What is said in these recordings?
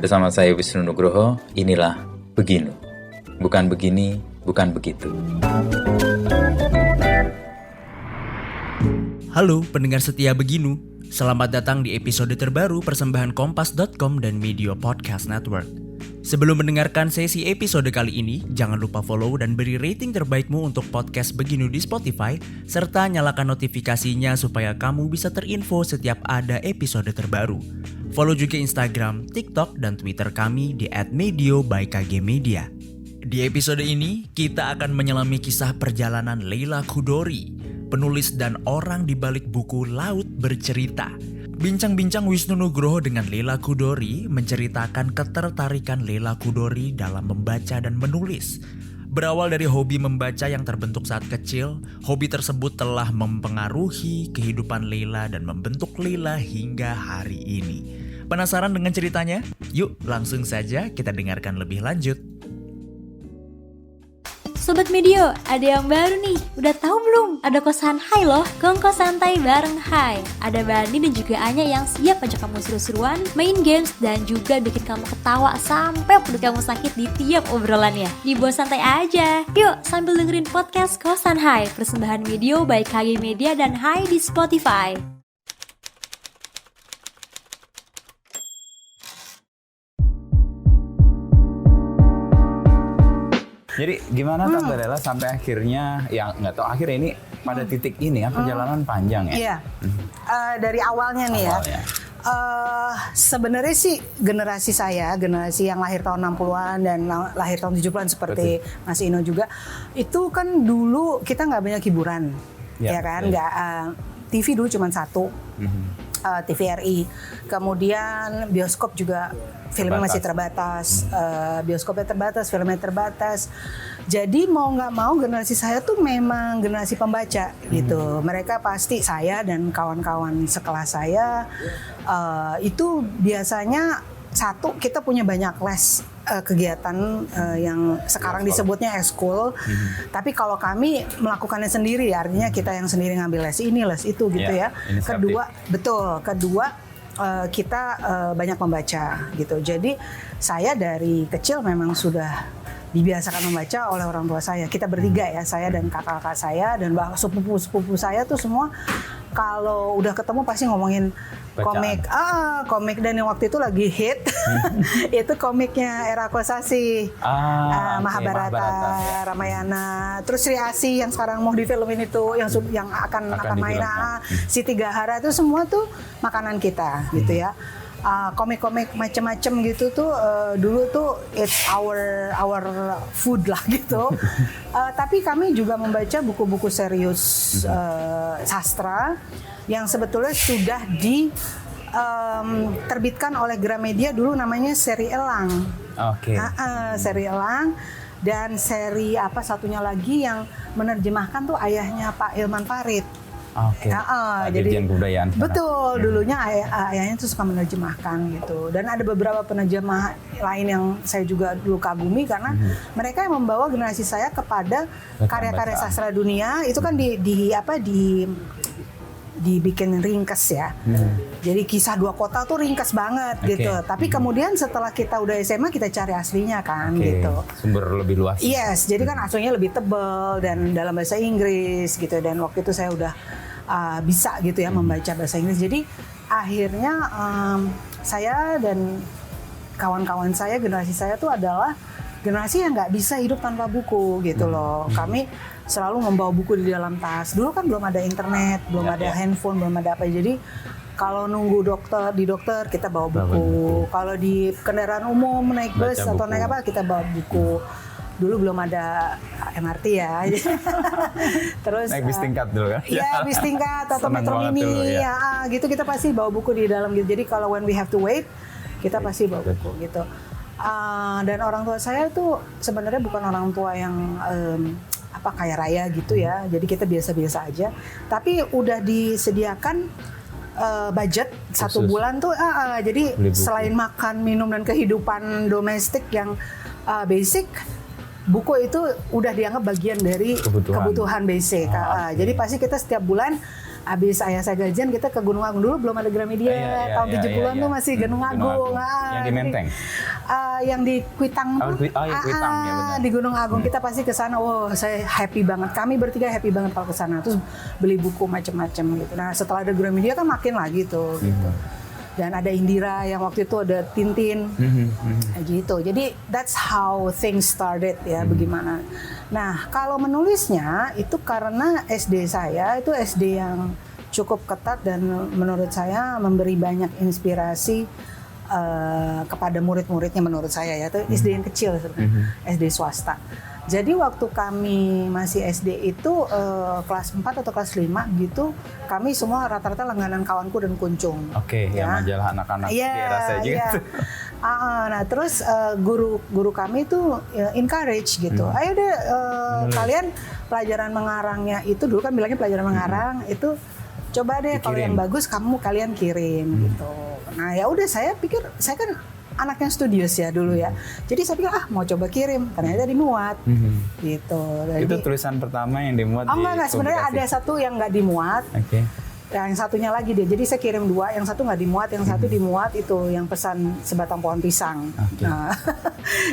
Bersama saya Wisnu Nugroho, inilah Beginu. Bukan begini, bukan begitu. Halo pendengar setia Beginu, selamat datang di episode terbaru persembahan Kompas.com dan Media Podcast Network. Sebelum mendengarkan sesi episode kali ini, jangan lupa follow dan beri rating terbaikmu untuk podcast Beginu di Spotify, serta nyalakan notifikasinya supaya kamu bisa terinfo setiap ada episode terbaru. Follow juga Instagram, TikTok, dan Twitter kami di @medio by KG Media. Di episode ini, kita akan menyelami kisah perjalanan Leila Chudori, penulis dan orang di balik buku Laut Bercerita. Bincang-bincang Wisnu Nugroho dengan Leila Chudori menceritakan ketertarikan Leila Chudori dalam membaca dan menulis. Berawal dari hobi membaca yang terbentuk saat kecil, hobi tersebut telah mempengaruhi kehidupan Leila dan membentuk Leila hingga hari ini. Penasaran dengan ceritanya? Yuk langsung saja kita dengarkan lebih lanjut. Sobat Medio, ada yang baru nih. Udah tahu belum? Ada kosan Hai loh, kongko santai bareng Hai. Ada Bani dan juga Anya yang siap ajak kamu seru-seruan, main games, dan juga bikin kamu ketawa sampai perut kamu sakit di tiap obrolannya. Dibawa santai aja. Yuk, sambil dengerin podcast Kosan Hai, persembahan Medio by KG Media dan Hai di Spotify. Jadi gimana Tante Lela sampai akhirnya, ya nggak tahu akhirnya ini pada titik ini ya, perjalanan panjang ya? Iya, dari awalnya nih ya. Sebenarnya sih generasi saya, generasi yang lahir tahun 60-an dan lahir tahun 70-an seperti Mas Ino juga, itu kan dulu kita nggak banyak hiburan, ya kan? Nggak, TV dulu cuma satu, TVRI. Kemudian bioskop juga filmnya masih terbatas, bioskopnya terbatas, filmnya terbatas. Jadi mau nggak mau generasi saya tuh memang generasi pembaca gitu. Mereka pasti, saya dan kawan-kawan sekelas saya itu biasanya satu, kita punya banyak les kegiatan yang sekarang disebutnya ekskul. Tapi kalau kami melakukannya sendiri, artinya kita yang sendiri ngambil les ini, les itu gitu ya. Kedua, kita banyak membaca gitu. Jadi saya dari kecil memang sudah dibiasakan membaca oleh orang tua saya. Kita bertiga ya, saya dan kakak-kakak saya dan sepupu-sepupu saya tuh semua kalau udah ketemu pasti ngomongin komik. Komik, dan yang waktu itu lagi hit itu komiknya Era Kosasi, Mahabharata, Ramayana, terus Sri Asih yang sekarang mau difilmin itu, yang akan main si Tiga Hara, itu semua tuh makanan kita gitu ya. Komik-komik macam-macam gitu tuh dulu tuh it's our food lah gitu. Tapi kami juga membaca buku-buku serius sastra yang sebetulnya sudah diterbitkan oleh Gramedia dulu, namanya seri Elang. Seri Elang, dan seri apa satunya lagi yang menerjemahkan tuh ayahnya Pak Hilman Farid. Jadi kebudayaan. Betul, dulunya ayahnya tuh suka menerjemahkan gitu. Dan ada beberapa penerjemah lain yang saya juga dulu kagumi karena mereka yang membawa generasi saya kepada karya-karya sastra dunia. Itu kan dibikin ringkas ya. Jadi kisah Dua Kota tuh ringkas banget gitu. Tapi kemudian setelah kita udah SMA, kita cari aslinya kan gitu. Sumber lebih luas. Yes, jadi kan aslinya lebih tebal dan dalam bahasa Inggris gitu. Dan waktu itu saya udah bisa gitu ya membaca bahasa Inggris. Jadi akhirnya saya dan kawan-kawan saya, generasi saya tuh adalah generasi yang nggak bisa hidup tanpa buku gitu loh. Kami selalu membawa buku di dalam tas. Dulu kan belum ada internet, belum ada handphone, belum ada apa. Jadi kalau nunggu di dokter kita bawa buku. Kalau di kendaraan umum naik bus atau naik apa, kita bawa buku. Dulu belum ada MRT ya. Terus naik bis tingkat dulu kan? Iya, bis tingkat atau metro mini ya gitu, kita pasti bawa buku di dalam gitu. Jadi kalau when we have to wait, kita pasti bawa buku gitu. Dan orang tua saya tuh sebenarnya bukan orang tua yang kaya raya gitu ya. Jadi kita biasa-biasa aja. Tapi udah disediakan budget khusus 1 bulan tuh. Jadi selain makan, minum, dan kehidupan domestik yang basic, buku itu udah dianggap bagian dari kebutuhan basic. Jadi pasti kita setiap bulan Abis ayah saya gajian kita ke Gunung Agung dulu, belum ada Gramedia. Tahun 70-an tuh masih Gunung Agung. Yang di Menteng? Yang di Kuitang tuh. Kuitang, ya benar. Di Gunung Agung kita pasti ke sana. Wow, saya happy banget. Kami bertiga happy banget kalau ke sana. Terus beli buku macam-macam gitu. Nah, setelah ada Gramedia kan makin lagi tuh gitu. Dan ada Indira yang waktu itu ada Tintin, gitu. Jadi that's how things started ya, bagaimana. Nah, kalau menulisnya itu karena SD saya itu SD yang cukup ketat dan menurut saya memberi banyak inspirasi kepada murid-muridnya menurut saya ya. Itu SD yang kecil sebenarnya, SD swasta. Jadi waktu kami masih SD itu kelas 4 atau kelas 5 gitu, kami semua rata-rata langganan Kawanku dan Kuncung. Oke, ya majalah anak-anak di era saya juga itu. Nah terus guru kami tuh encourage gitu. Ayo deh kalian pelajaran mengarangnya itu dulu kan bilangnya pelajaran mengarang itu coba deh kalau yang bagus kalian kirim gitu. Nah ya udah saya pikir saya kan anaknya studious ya dulu ya. Jadi saya pikir mau coba kirim, ternyata dimuat gitu. Jadi, itu tulisan pertama yang dimuat di enggak, sebenarnya ada satu yang nggak dimuat. Yang satunya lagi dia. Jadi saya kirim 2, yang satu nggak dimuat, yang satu dimuat itu yang pesan sebatang pohon pisang. Nah,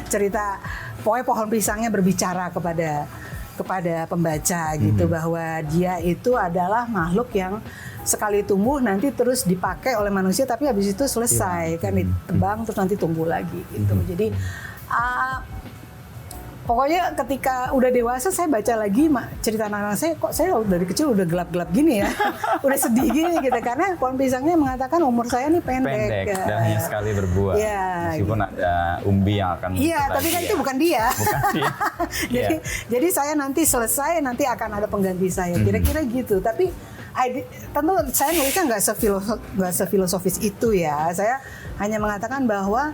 cerita pokoknya pohon pisangnya berbicara kepada pembaca gitu bahwa dia itu adalah makhluk yang sekali tumbuh nanti terus dipakai oleh manusia tapi habis itu selesai kan ditebang terus nanti tumbuh lagi gitu. Jadi pokoknya ketika udah dewasa saya baca lagi cerita anak-anak saya, kok saya dari kecil udah gelap-gelap gini ya. Udah sedih gini gitu karena pohon pisangnya mengatakan umur saya nih pendek dan hanya sekali berbuah. Meskipun ada umbi yang akan tapi kan itu bukan dia. Jadi saya nanti selesai nanti akan ada pengganti saya. Kira-kira gitu. Tapi tentu saya nulisnya nggak sefilosofis itu ya. Saya hanya mengatakan bahwa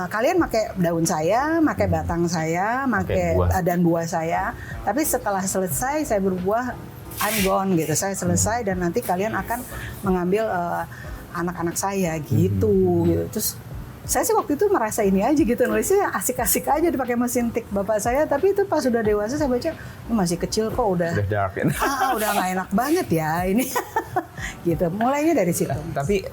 kalian pakai daun saya, pakai batang saya, pakai dan buah saya. Tapi setelah selesai saya berbuah, I'm gone gitu. Saya selesai dan nanti kalian akan mengambil anak-anak saya gitu. Terus saya sih waktu itu merasa ini aja gitu, nulisnya asik-asik aja dipakai mesin tik bapak saya. Tapi itu pas sudah dewasa saya baca, masih kecil kok udah dark ya. Udah nggak enak banget ya ini. Gitu, mulainya dari situ. Tapi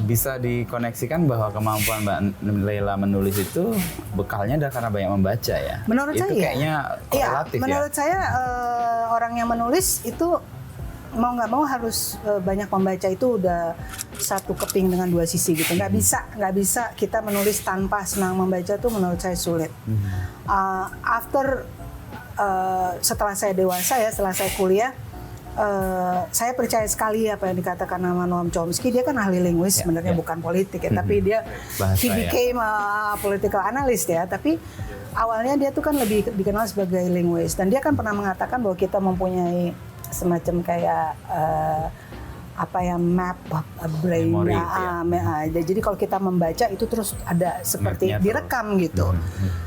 bisa dikoneksikan bahwa kemampuan Mbak Leila menulis itu bekalnya adalah karena banyak membaca ya? Menurut itu saya kayaknya korelatif menurut saya orang yang menulis itu mau nggak mau harus banyak membaca itu udah satu keping dengan 2 sisi gitu. Nggak bisa kita menulis tanpa senang membaca tuh menurut saya sulit. Setelah saya dewasa ya, setelah saya kuliah, saya percaya sekali apa yang dikatakan nama Noam Chomsky. Dia kan ahli linguis sebenarnya bukan politik ya, tapi dia he became a political analyst ya. Tapi awalnya dia tuh kan lebih dikenal sebagai linguis dan dia kan pernah mengatakan bahwa kita mempunyai semacam kayak map brain. Jadi kalau kita membaca itu terus ada seperti direkam gitu.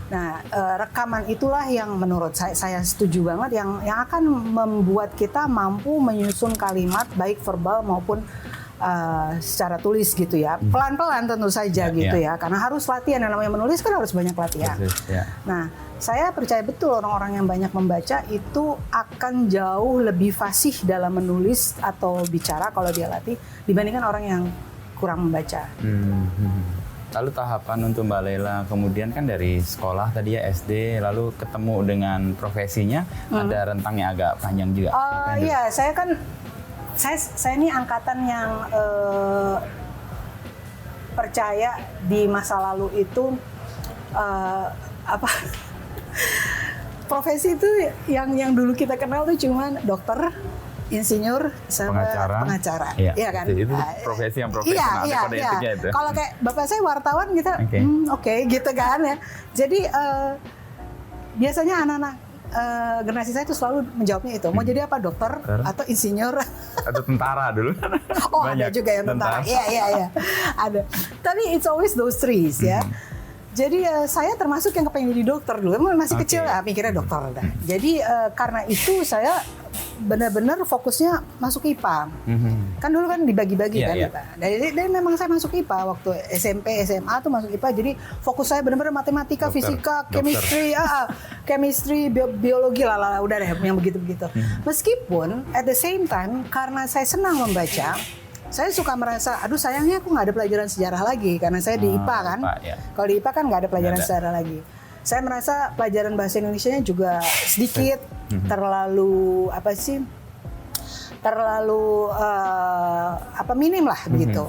Nah, rekaman itulah yang menurut saya setuju banget yang akan membuat kita mampu menyusun kalimat baik verbal maupun secara tulis gitu ya. Pelan-pelan tentu saja gitu ya. Karena harus latihan, yang namanya menulis kan harus banyak latihan. Nah, saya percaya betul orang-orang yang banyak membaca itu akan jauh lebih fasih dalam menulis atau bicara kalau dia latih dibandingkan orang yang kurang membaca. Lalu tahapan untuk Mbak Leila kemudian kan dari sekolah tadi ya SD, lalu ketemu dengan profesinya ada rentang yang agak panjang juga. Iya, saya ini angkatan yang percaya di masa lalu itu profesi itu yang dulu kita kenal tuh cuman dokter, insinyur, sama pengacara. Iya kan? Itu profesi yang profesional pada intinya itu. Kalau kayak bapak saya wartawan kita gitu kan ya. Jadi biasanya anak-anak generasi saya itu selalu menjawabnya itu. Mau jadi apa? Dokter atau insinyur? Atau tentara dulu. Ada juga yang tentara. Iya. Ada. Tapi it's always those three ya. Jadi saya termasuk yang kepengen jadi dokter dulu. Masih kecil lah mikirnya dokter. Jadi karena itu saya benar-benar fokusnya masuk IPA. Kan dulu kan dibagi-bagi kan IPA. Jadi memang saya masuk IPA waktu SMP, SMA tuh masuk IPA. Jadi fokus saya benar-benar matematika, fisika, chemistry, biologi lah, udah deh yang begitu-begitu. Meskipun at the same time karena saya senang membaca, saya suka merasa, aduh sayangnya aku nggak ada pelajaran sejarah lagi karena saya di IPA kan. Kalau di IPA kan nggak ada pelajaran sejarah lagi. Saya merasa pelajaran bahasa Indonesianya juga sedikit, terlalu minim lah begitu.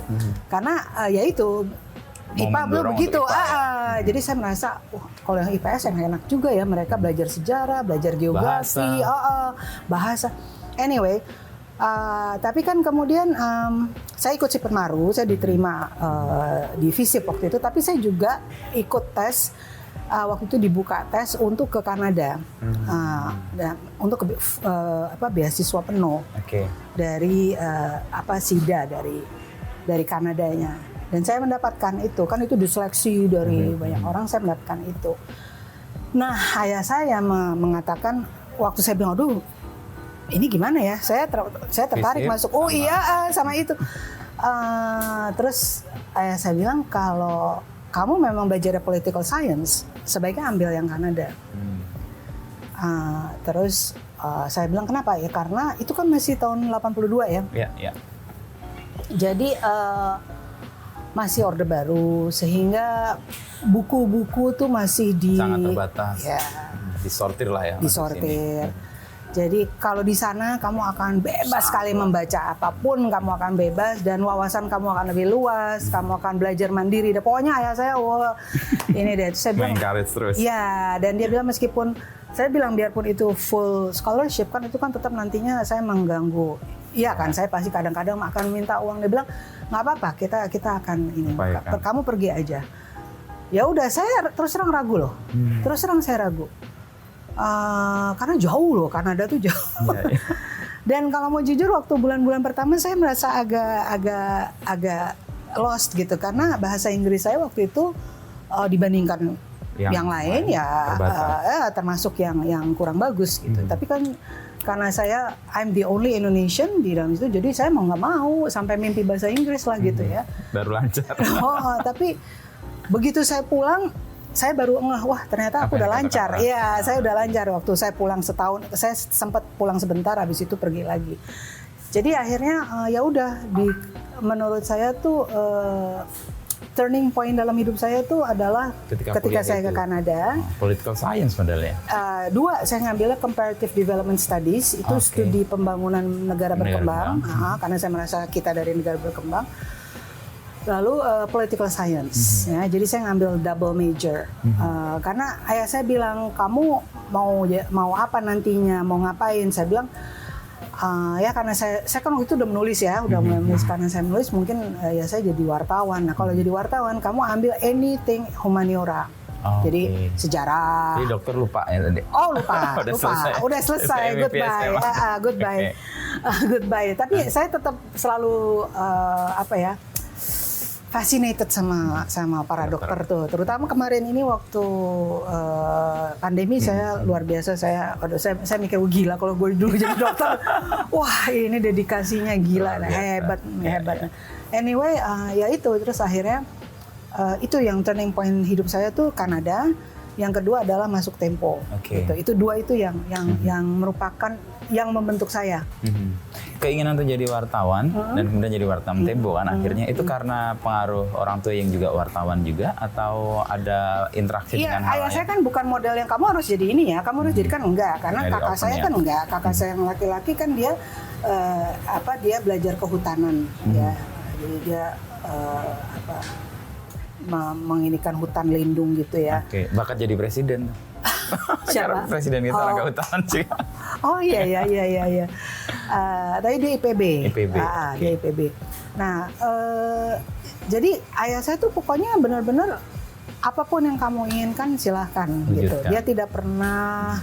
Karena ya itu IPA belum begitu. Jadi saya merasa, kalau yang IPS yang enak juga ya, mereka belajar sejarah, belajar geografi, bahasa. Anyway. Tapi kan kemudian saya ikut Sipermaru, saya diterima di FISIP waktu itu, tapi saya juga ikut tes, waktu itu dibuka tes untuk ke Kanada, dan untuk beasiswa penuh dari SIDA dari Kanadanya, dan saya mendapatkan itu, kan itu diseleksi dari banyak orang, saya mendapatkan itu. Nah, ayah saya mengatakan waktu saya bilang, aduh ini gimana ya, saya tertarik masuk sama itu. Terus ayah saya bilang, kalau kamu memang belajar political science, sebaiknya ambil yang Kanada. Terus saya bilang kenapa ya, karena itu kan masih tahun 82 ya. Jadi masih Orde Baru, sehingga buku-buku tuh masih sangat terbatas. Disortir lah ya. Disortir. Jadi kalau di sana kamu akan bebas sekali membaca apapun, kamu akan bebas dan wawasan kamu akan lebih luas, kamu akan belajar mandiri. Dan pokoknya ayah saya, ini deh. Saya bilang, terus. Ya, dan dia bilang meskipun saya bilang biarpun itu full scholarship kan, itu kan tetap nantinya saya mengganggu. Iya kan, saya pasti kadang-kadang akan minta uang. Dia bilang nggak apa-apa, kita akan ini. Kamu pergi aja. Ya udah, saya terus terang ragu loh. Terus terang saya ragu. Karena jauh loh, Kanada tuh jauh. Dan kalau mau jujur, waktu bulan-bulan pertama saya merasa agak lost gitu, karena bahasa Inggris saya waktu itu dibandingkan yang lain termasuk yang kurang bagus gitu. Tapi kan karena saya I'm the only Indonesian di dalam itu, jadi saya mau nggak mau sampai mimpi bahasa Inggris lah gitu ya. Baru lancar. Tapi begitu saya pulang, saya baru ngeh, wah ternyata aku udah lancar. Iya, saya udah lancar. Waktu saya pulang setahun, saya sempat pulang sebentar, habis itu pergi lagi. Jadi akhirnya ya udah, menurut saya tuh turning point dalam hidup saya tuh adalah ketika saya ke Kanada. Political science modelnya. Dua, saya ngambilnya comparative development studies, itu studi pembangunan negara berkembang. Karena saya merasa kita dari negara berkembang. Lalu political science, ya. Jadi saya ngambil double major, karena ayah saya bilang, kamu mau apa nantinya, mau ngapain? Saya bilang, ya karena saya kan waktu itu udah menulis ya, udah mulai menulis. Karena saya menulis, mungkin ya saya jadi wartawan. Nah kalau jadi wartawan, kamu ambil anything humaniora. Jadi sejarah. Jadi dokter lupa ya tadi? Oh lupa. Udah selesai. Goodbye. Goodbye. Tapi saya tetap selalu fascinated sama para dokter tuh, terutama kemarin ini waktu pandemi. Saya luar biasa, saya mikir gila kalau gue dulu jadi dokter. Wah ini dedikasinya gila, hebat. Anyway, ya itu, terus akhirnya itu yang turning point hidup saya tuh Kanada. Yang kedua adalah masuk Tempo. Itu dua itu yang merupakan yang membentuk saya. Keinginan untuk jadi wartawan dan kemudian jadi wartawan Tempo kan akhirnya itu karena pengaruh orang tua yang juga wartawan juga, atau ada interaksi dengan hal lain? Iya, ayah saya kan bukan model yang kamu harus jadi ini ya, kamu harus jadi, kan enggak, karena kakak saya kan enggak, kakak saya yang laki-laki kan dia dia belajar kehutanan ya, jadi dia menginikan hutan lindung gitu ya. Bakat jadi presiden. Siapa? Presiden kita anak kehutanan sih. Oh iya. Tapi dia IPB. Dia IPB. Nah, jadi ayah saya tuh pokoknya benar-benar apapun yang kamu inginkan silahkan gitu. Dia tidak pernah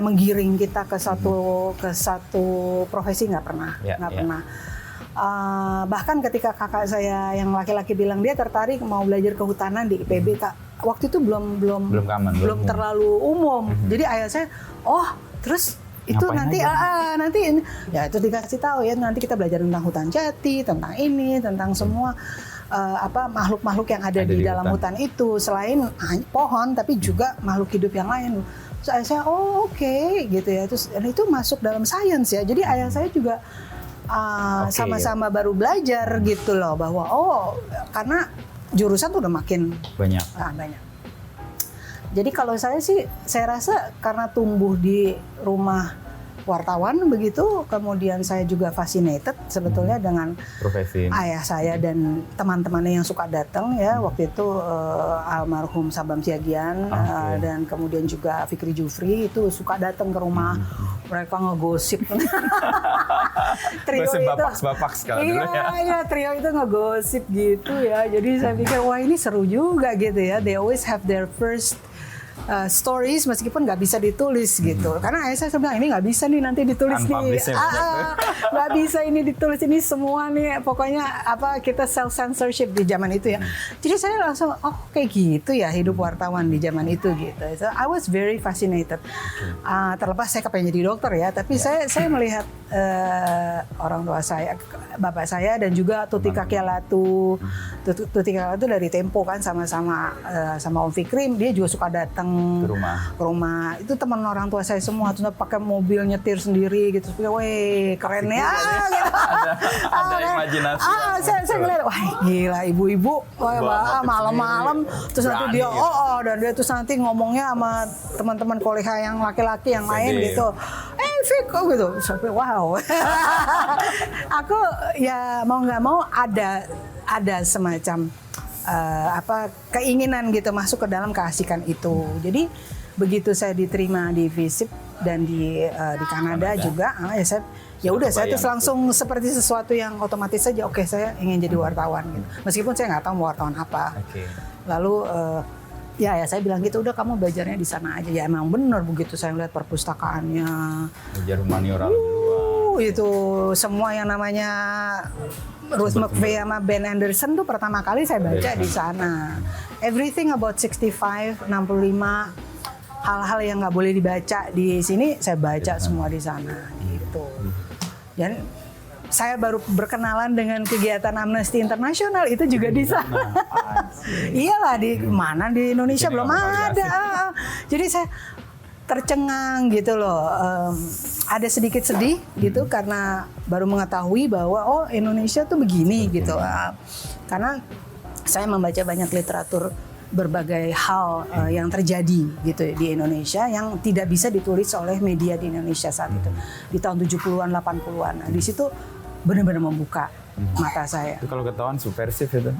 menggiring kita ke satu profesi, nggak pernah. Bahkan ketika kakak saya yang laki-laki bilang dia tertarik mau belajar kehutanan di IPB, waktu itu belum terlalu umum. Jadi ayah saya, terus itu nanti ya itu dikasih tahu ya, nanti kita belajar tentang hutan jati, tentang ini, tentang semua makhluk-makhluk yang ada di dalam hutan itu, selain pohon tapi juga makhluk hidup yang lain. So, saya oke, gitu ya. Terus itu masuk dalam sains ya. Jadi ayah saya juga sama-sama baru belajar gitu loh, bahwa karena jurusan tuh udah makin banyak. Jadi kalau saya sih, saya rasa karena tumbuh di rumah wartawan begitu, kemudian saya juga fascinated sebetulnya dengan profesi ayah saya dan teman-temannya yang suka datang ya. Waktu itu almarhum Sabam Siagian dan kemudian juga Fikri Jufri itu suka datang ke rumah. Mereka ngegosip. Trio itu bapak sekali dulu ya. Iya, trio itu ngegosip gitu ya. Jadi saya pikir wah ini seru juga gitu ya. They always have their first stories meskipun nggak bisa ditulis gitu. Karena ayah saya bilang ini nggak bisa nih nanti ditulis nih. Nggak bisa ini ditulis, ini semua nih pokoknya kita self censorship di zaman itu ya. Jadi saya langsung kayak gitu ya hidup wartawan di zaman itu gitu. So I was very fascinated. Terlepas saya kepengen jadi dokter ya, tapi saya melihat orang tua saya, bapak saya dan juga Tuti Kakialatu. Tuti Kakialatu dari Tempo kan sama Om Fikri, dia juga suka datang ke rumah. Itu teman orang tua saya semua, terus pakai mobil nyetir sendiri gitu. Weh, keren ya. Gitu. Ada imajinasi. Saya ngeliat, wah gila ibu-ibu, malam-malam terus nanti dia dan dia terus nanti ngomongnya sama teman-teman kolega yang laki-laki yang lain gitu. Fik gitu. Sampai wow. Aku ya mau nggak mau ada semacam keinginan gitu masuk ke dalam keasikan itu. Jadi begitu saya diterima di FISIP dan di Kanada juga, saya terus langsung seperti sesuatu yang otomatis saja. Oke, saya ingin jadi wartawan gitu. Meskipun saya nggak tahu mau wartawan apa. Lalu ya saya bilang gitu, udah kamu belajarnya di sana aja. Ya emang benar begitu saya lihat perpustakaannya. Belajar humaniora itu semua yang namanya Ruth McVeigh sama Ben Anderson tuh pertama kali saya baca di sana. Everything about 65, 65, hal-hal yang nggak boleh dibaca di sini saya baca semua di sana gitu. Dan saya baru berkenalan dengan kegiatan Amnesty International itu juga di sana. Iyalah di mana di Indonesia belum ada. Jadi saya tercengang gitu loh, ada sedikit sedih gitu karena baru mengetahui bahwa Indonesia tuh begini gitu, karena saya membaca banyak literatur berbagai hal yang terjadi gitu di Indonesia yang tidak bisa ditulis oleh media di Indonesia saat itu di tahun 70-an 80-an. Nah, di situ benar-benar membuka mata saya. Itu kalau ketahuan subversif itu.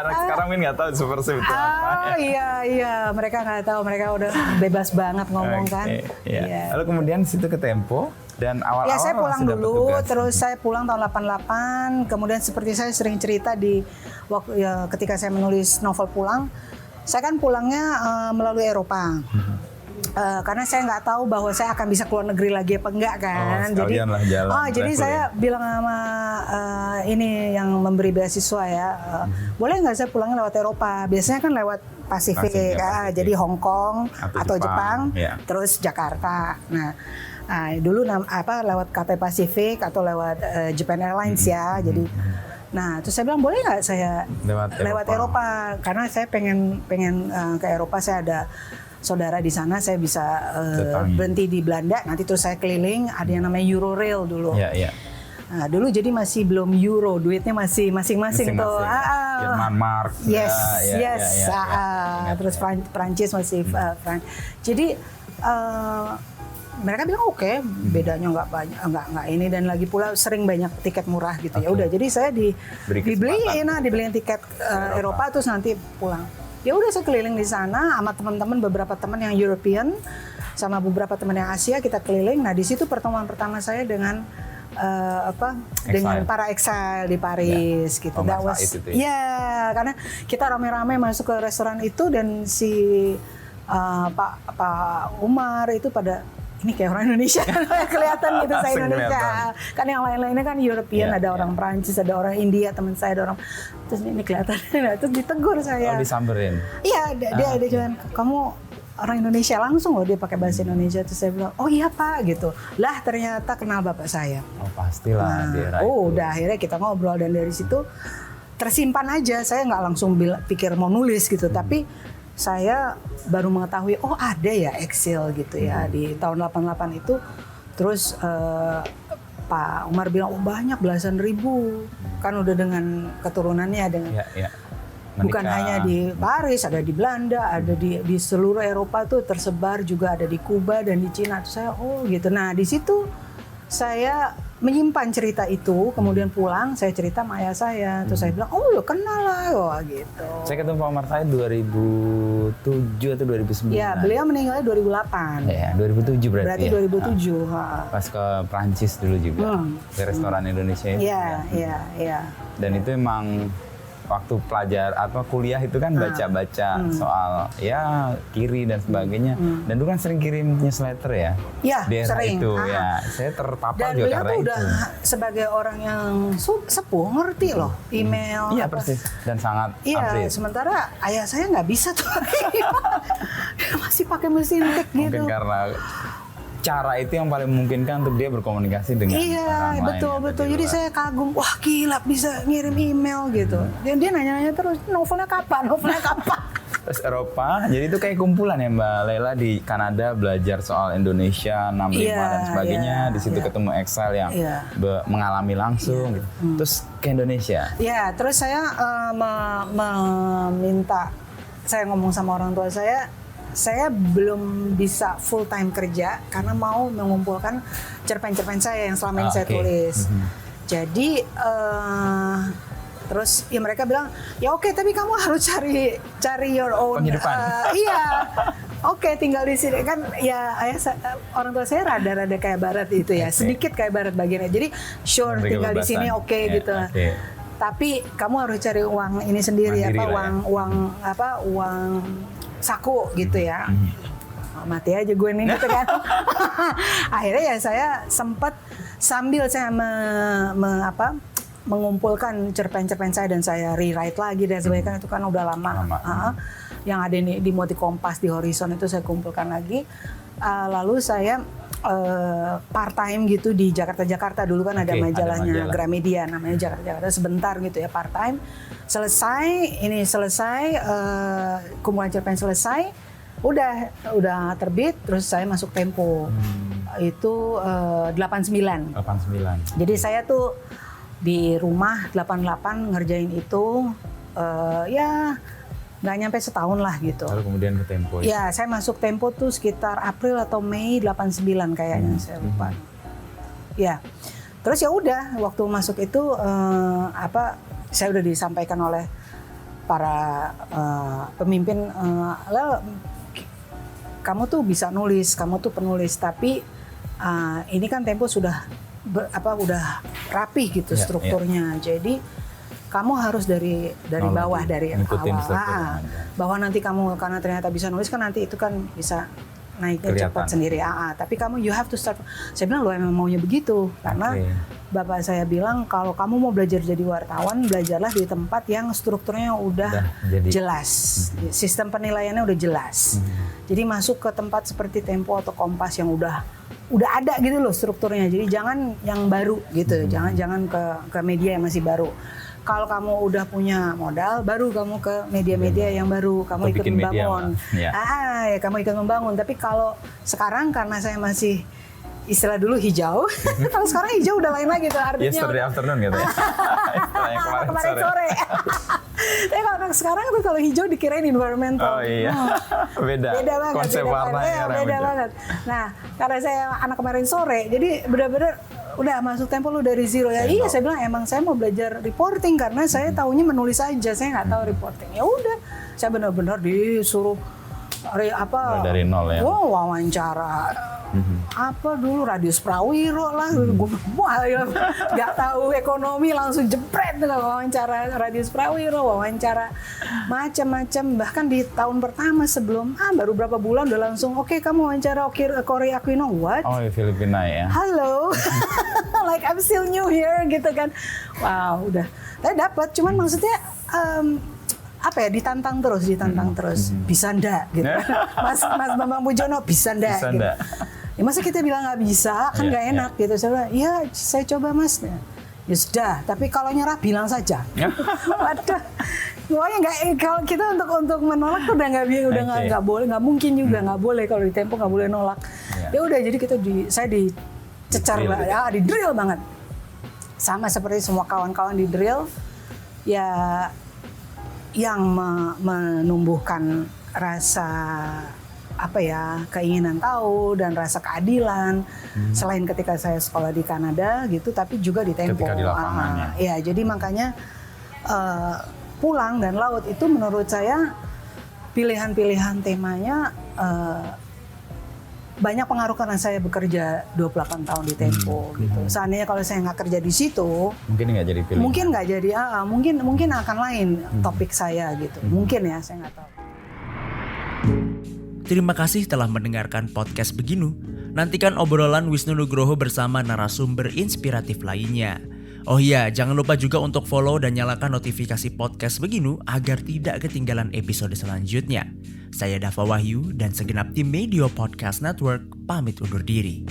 Sekarang Min nggak tahu subversif itu apa. Iya, mereka nggak tahu, mereka udah bebas banget ngomong kan. Lalu kemudian situ ke Tempo dan awal-awal ya saya pulang dulu, terus saya pulang tahun 88. Kemudian seperti saya sering cerita di waktu ketika saya menulis novel Pulang, saya kan pulangnya melalui Eropa. Karena saya nggak tahu bahwa saya akan bisa keluar negeri lagi apa enggak kan. Jadi saya bilang sama ini yang memberi beasiswa ya, boleh nggak saya pulangnya lewat Eropa? Biasanya kan lewat Pasifik. Jadi Hong Kong atau Jepang, terus Jakarta. Nah, dulu lewat Cathay Pacific atau lewat Japan Airlines ya. Jadi nah, terus saya bilang boleh nggak saya lewat Eropa? Karena saya pengen ke Eropa, saya ada saudara di sana, saya bisa berhenti di Belanda, nanti terus saya keliling, ada yang namanya Eurorail dulu. Nah, dulu jadi masih belum euro, duitnya masih masing-masing tuh. Jerman mark. Yes. Terus Prancis masih franc. Jadi mereka bilang oke, bedanya nggak banyak, nggak ini, dan lagi pula sering banyak tiket murah gitu. Ya udah, jadi saya dibeliin tiket Eropa terus nanti pulang. Ya udah, saya keliling di sana sama teman-teman, beberapa teman yang European sama beberapa teman yang Asia, kita keliling. Nah, di situ pertemuan pertama saya dengan dengan para exile di Paris gitu. Karena kita rame-rame masuk ke restoran itu dan si Pak Umar itu pada ini kayak orang Indonesia kelihatan gitu, saya Indonesia kan, yang lain-lainnya kan European, ada orang Prancis, ada orang India, teman saya ada orang, terus ini kelihatan, terus ditegur saya. Disamperin? Iya, dia cuman, kamu orang Indonesia langsung loh, dia pakai bahasa Indonesia. Terus saya bilang, oh iya Pak gitu. Lah ternyata kenal bapak saya. Oh pastilah. Udah akhirnya kita ngobrol dan dari situ tersimpan aja. Saya nggak langsung pikir mau nulis gitu, tapi saya baru mengetahui oh ada ya Excel gitu ya di tahun 88 itu. Terus Pak Umar bilang oh banyak belasan ribu kan udah dengan keturunannya dengan bukan hanya di Paris, ada di Belanda, ada di seluruh Eropa tuh tersebar, juga ada di Kuba dan di Cina. Terus saya oh gitu. Nah di situ saya menyimpan cerita itu, kemudian pulang saya cerita sama ayah saya. Terus saya bilang oh lo kenal lah, wah gitu. Saya ketemu Pak Umar saya 2007 atau 2009. Ya beliau meninggalnya 2008. Ya 2007 berarti. Berarti 2007. Pas ke Prancis dulu juga, ke restoran Indonesia itu. Iya. Dan itu emang waktu pelajar atau kuliah itu kan baca-baca soal ya kiri dan sebagainya. Dan dulu kan sering kirim newsletter ya. Iya, sering. Itu ya, saya dan terpapar juga karena itu. Dan udah sebagai orang yang sepuh ngerti loh email. Iya persis dan sangat update. Sementara ayah saya nggak bisa tuh. Dia masih pakai mesin tik gitu. Mungkin karena cara itu yang paling memungkinkan untuk dia berkomunikasi dengan orang lain. Betul. Jadi saya kagum, wah gila bisa ngirim email gitu. Dan dia nanya-nanya terus, novelnya kapan? Terus Eropa, jadi itu kayak kumpulan ya Mbak Laila di Kanada belajar soal Indonesia 65 dan sebagainya. Di situ ketemu Excel yang mengalami langsung gitu. Terus ke Indonesia. Ya, terus saya meminta, saya ngomong sama orang tua saya belum bisa full time kerja karena mau mengumpulkan cerpen-cerpen saya yang selama ini saya tulis. Jadi terus ya mereka bilang ya oke, tapi kamu harus cari your own penghidupan. Oke, tinggal di sini kan ya orang tua saya rada-rada kayak barat itu ya, sedikit kayak barat bagiannya. Jadi sure tinggal di sini gitu. Tapi kamu harus cari uang ini sendiri. Mandiri uang saku gitu ya. Mati aja gue nih gitu kan. Akhirnya ya saya sempat sambil saya mengumpulkan cerpen-cerpen saya dan saya rewrite lagi dan sebagainya, itu kan udah lama. Yang ada di Moti Kompas, di Horizon itu saya kumpulkan lagi. Lalu saya part time gitu di Jakarta dulu kan ada majalahnya Gramedia namanya Jakarta sebentar gitu ya, part time. Selesai kumpulan cerpen selesai, udah terbit, terus saya masuk Tempo. Itu 89. Jadi saya tuh di rumah 88 ngerjain itu ya nggak nyampe setahun lah gitu. Lalu kemudian ke Tempo. Ya, saya masuk Tempo tuh sekitar April atau Mei 89 kayaknya, saya lupa. Ya, terus ya udah waktu masuk itu saya udah disampaikan oleh para pemimpin, kamu tuh bisa nulis, kamu tuh penulis, tapi ini kan Tempo sudah udah rapih gitu strukturnya. Jadi kamu harus dari bawah, dari awal. Bahwa nanti kamu karena ternyata bisa nulis kan nanti itu kan bisa naiknya cepat sendiri. Tapi kamu you have to start. Saya bilang lo emang maunya begitu karena bapak saya bilang kalau kamu mau belajar jadi wartawan, belajarlah di tempat yang strukturnya udah jelas, sistem penilaiannya udah jelas. Jadi masuk ke tempat seperti Tempo atau Kompas yang udah ada gitu loh strukturnya. Jadi jangan yang baru gitu, jangan ke media yang masih baru. Kalau kamu udah punya modal, baru kamu ke media-media yang baru, kamu ikut membangun. Ya kamu ikut membangun. Tapi kalau sekarang karena saya masih istilah dulu hijau, kalau sekarang hijau udah lain lagi tuh artinya. Yesterday afternoon gitu ya. Kemarin sore. Tapi kalau sekarang tuh kalau hijau dikirain environmental. Oh iya, beda banget. Konsep warnanya beda banget. Nah, karena saya anak kemarin sore, jadi benar-benar udah masuk Tempo lu dari zero ya. Iya, saya bilang emang saya mau belajar reporting karena saya taunya menulis aja, saya nggak tahu reporting. Ya udah, saya benar-benar disuruh dari nol ya. Wawancara. Apa dulu Radius Prawiro lah, nggak tahu ekonomi langsung jepret tuh wawancara Radius Prawiro, wawancara macam-macam. Bahkan di tahun pertama sebelum baru berapa bulan udah langsung oke, kamu wawancara Corey Aquino. What? Oh, Filipina ya. Halo, like I'm still new here gitu kan. Wow, udah. Tapi dapat, cuman maksudnya ditantang terus. Bisa ndak gitu. Mas Bambang Pujono bisa ndak gitu. Ya masa kita bilang nggak bisa, kan nggak enak gitu. Saya bilang, ya saya coba Mas. Ya sudah, tapi kalau nyerah bilang saja. Waduh, pokoknya kalau kita untuk menolak tuh udah nggak boleh, nggak mungkin juga nggak boleh kalau di Tempo nggak boleh nolak. Ya udah, jadi saya dicecar banget, di drill banget. Sama seperti semua kawan-kawan di drill, ya yang menumbuhkan rasa keinginan tahu dan rasa keadilan. Selain ketika saya sekolah di Kanada gitu, tapi juga di Tempo. Ketika di lapangan ya, jadi makanya Pulang dan Laut itu menurut saya pilihan-pilihan temanya banyak pengaruh karena saya bekerja 28 tahun di Tempo gitu. Seandainya kalau saya nggak kerja di situ, mungkin nggak jadi pilihan. Mungkin nggak jadi, mungkin akan lain topik saya gitu. Mungkin ya, saya nggak tahu. Terima kasih telah mendengarkan podcast Beginu. Nantikan obrolan Wisnu Nugroho bersama narasumber inspiratif lainnya. Oh iya, jangan lupa juga untuk follow dan nyalakan notifikasi podcast Beginu agar tidak ketinggalan episode selanjutnya. Saya Dava Wahyu dan segenap tim Medio Podcast Network pamit undur diri.